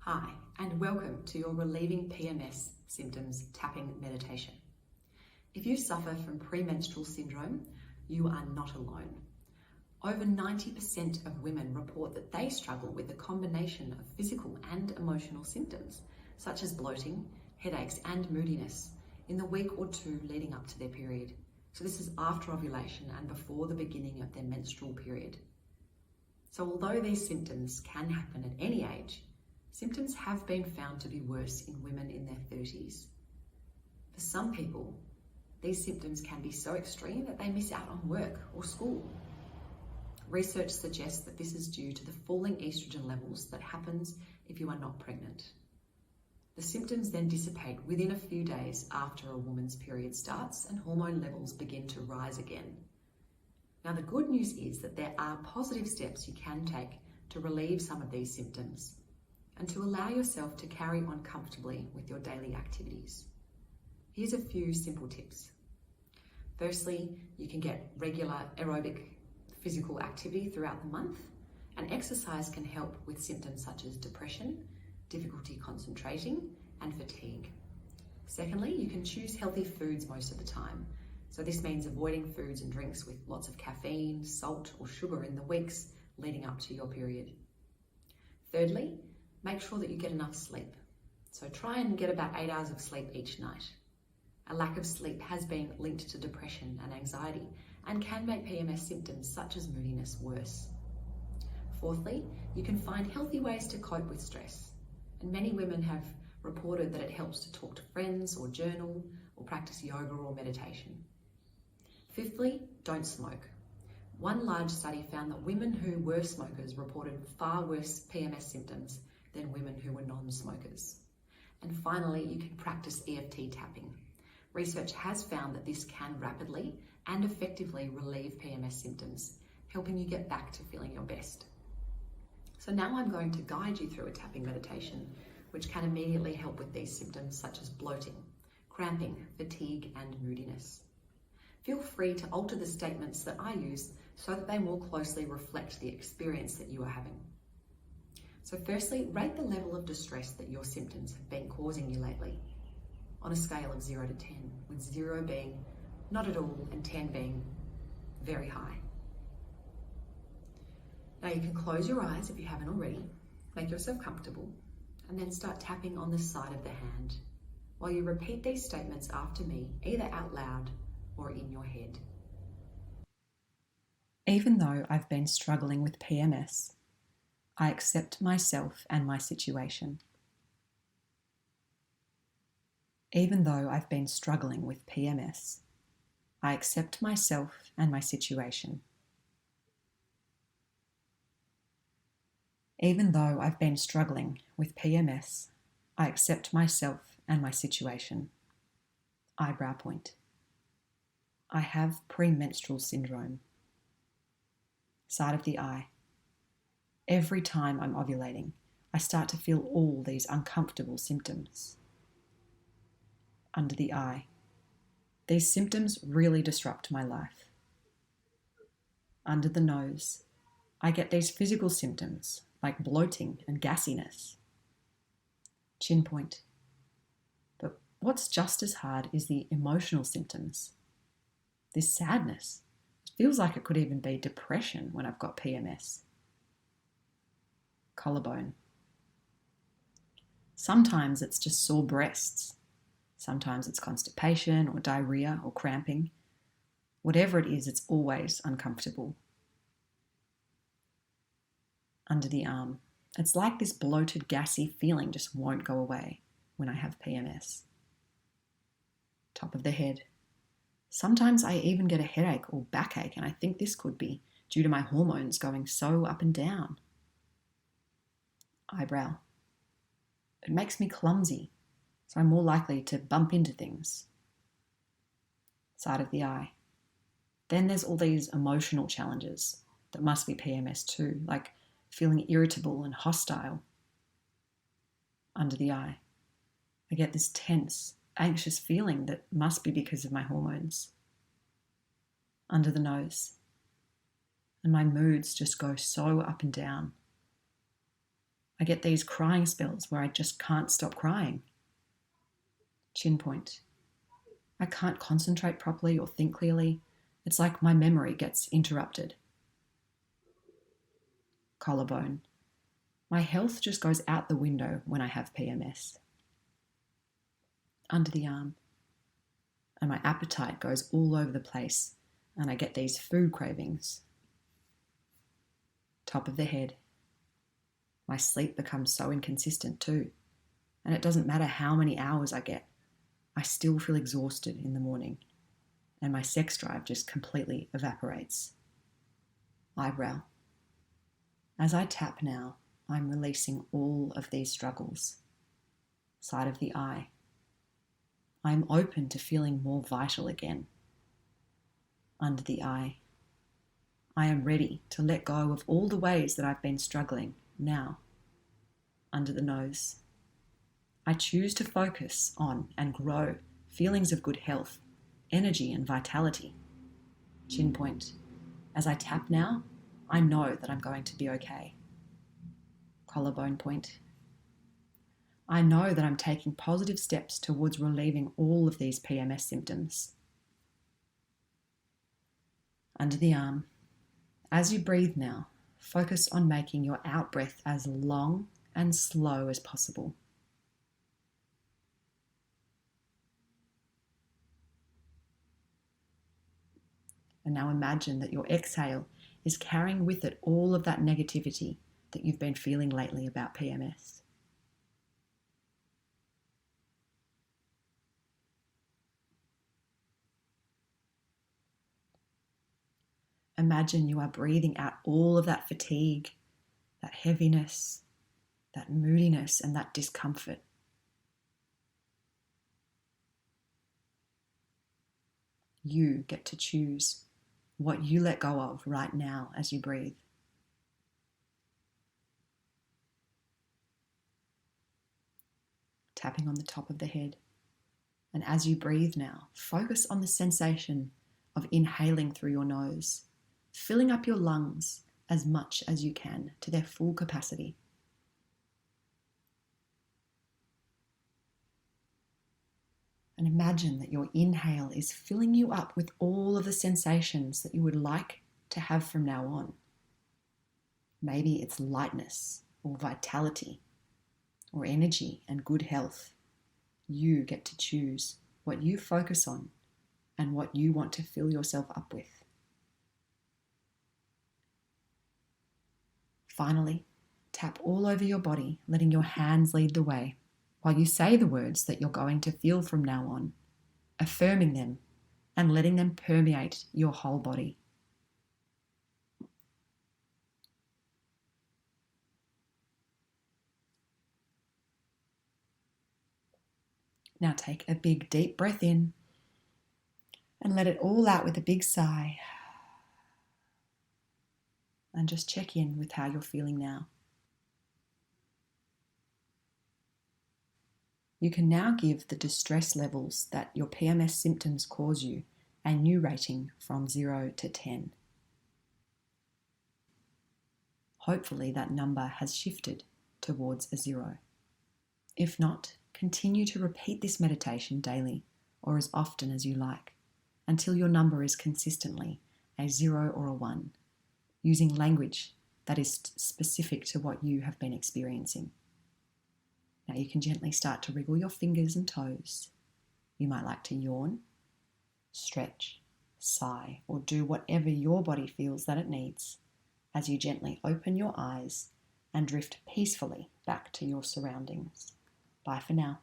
Hi, and welcome to your Relieving PMS Symptoms tapping meditation. If you suffer from premenstrual syndrome, you are not alone. Over 90% of women report that they struggle with a combination of physical and emotional symptoms, such as bloating, headaches, and moodiness in the week or two leading up to their period. So this is after ovulation and before the beginning of their menstrual period. So although these symptoms can happen at any age, symptoms have been found to be worse in women in their 30s. For some people, these symptoms can be so extreme that they miss out on work or school. Research suggests that this is due to the falling estrogen levels that happens if you are not pregnant. The symptoms then dissipate within a few days after a woman's period starts and hormone levels begin to rise again. Now, the good news is that there are positive steps you can take to relieve some of these symptoms and to allow yourself to carry on comfortably with your daily activities. Here's a few simple tips. Firstly, you can get regular aerobic physical activity throughout the month, and exercise can help with symptoms such as depression, difficulty concentrating, and fatigue. Secondly, you can choose healthy foods most of the time. So this means avoiding foods and drinks with lots of caffeine, salt, or sugar in the weeks leading up to your period. Thirdly, make sure that you get enough sleep. So try and get about 8 hours of sleep each night. A lack of sleep has been linked to depression and anxiety and can make PMS symptoms such as moodiness worse. Fourthly, you can find healthy ways to cope with stress. And many women have reported that it helps to talk to friends or journal or practice yoga or meditation. Fifthly, don't smoke. One large study found that women who were smokers reported far worse PMS symptoms than women who were non-smokers. And finally, you can practice EFT tapping. Research has found that this can rapidly and effectively relieve PMS symptoms, helping you get back to feeling your best. So now I'm going to guide you through a tapping meditation, which can immediately help with these symptoms such as bloating, cramping, fatigue, and moodiness. Feel free to alter the statements that I use so that they more closely reflect the experience that you are having. So firstly, rate the level of distress that your symptoms have been causing you lately on a scale of 0 to 10, with 0 being not at all and 10 being very high. Now you can close your eyes if you haven't already, make yourself comfortable, and then start tapping on the side of the hand while you repeat these statements after me, either out loud or in your head. Even though I've been struggling with PMS, I accept myself and my situation. Even though I've been struggling with PMS, I accept myself and my situation. Even though I've been struggling with PMS, I accept myself and my situation. Eyebrow point. I have premenstrual syndrome. Side of the eye. Every time I'm ovulating, I start to feel all these uncomfortable symptoms. Under the eye. These symptoms really disrupt my life. Under the nose. I get these physical symptoms like bloating and gassiness. Chin point. But what's just as hard is the emotional symptoms. This sadness. It feels like it could even be depression when I've got PMS. Collarbone. Sometimes it's just sore breasts. Sometimes it's constipation or diarrhea or cramping. Whatever it is, it's always uncomfortable. Under the arm. It's like this bloated, gassy feeling just won't go away when I have PMS. Top of the head. Sometimes I even get a headache or backache, and I think this could be due to my hormones going so up and down. Eyebrow. It makes me clumsy, so I'm more likely to bump into things. Side of the eye. Then there's all these emotional challenges that must be PMS too, like feeling irritable and hostile. Under the eye. I get this tense, anxious feeling that must be because of my hormones. Under the nose. And my moods just go so up and down. I get these crying spells where I just can't stop crying. Chin point. I can't concentrate properly or think clearly. It's like my memory gets interrupted. Collarbone. My health just goes out the window when I have PMS. Under the arm. And my appetite goes all over the place and I get these food cravings. Top of the head. My sleep becomes so inconsistent too. And it doesn't matter how many hours I get. I still feel exhausted in the morning. And my sex drive just completely evaporates. Eyebrow. As I tap now, I'm releasing all of these struggles. Side of the eye. I am open to feeling more vital again. Under the eye. I am ready to let go of all the ways that I've been struggling now. Under the nose. I choose to focus on and grow feelings of good health, energy and vitality. Chin point. As I tap now, I know that I'm going to be okay. Collarbone point. I know that I'm taking positive steps towards relieving all of these PMS symptoms. Under the arm. As you breathe now, focus on making your out breath as long and slow as possible. And now imagine that your exhale is carrying with it all of that negativity that you've been feeling lately about PMS. Imagine you are breathing out all of that fatigue, that heaviness, that moodiness, and that discomfort. You get to choose what you let go of right now as you breathe. Tapping on the top of the head. And as you breathe now, focus on the sensation of inhaling through your nose, filling up your lungs as much as you can to their full capacity. And imagine that your inhale is filling you up with all of the sensations that you would like to have from now on. Maybe it's lightness or vitality or energy and good health. You get to choose what you focus on and what you want to fill yourself up with. Finally, tap all over your body, letting your hands lead the way while you say the words that you're going to feel from now on, affirming them and letting them permeate your whole body. Now take a big deep breath in and let it all out with a big sigh. And just check in with how you're feeling now. You can now give the distress levels that your PMS symptoms cause you a new rating from 0 to 10. Hopefully that number has shifted towards a 0. If not, continue to repeat this meditation daily or as often as you like until your number is consistently a 0 or a 1, using language that is specific to what you have been experiencing. Now you can gently start to wriggle your fingers and toes. You might like to yawn, stretch, sigh, or do whatever your body feels that it needs as you gently open your eyes and drift peacefully back to your surroundings. Bye for now.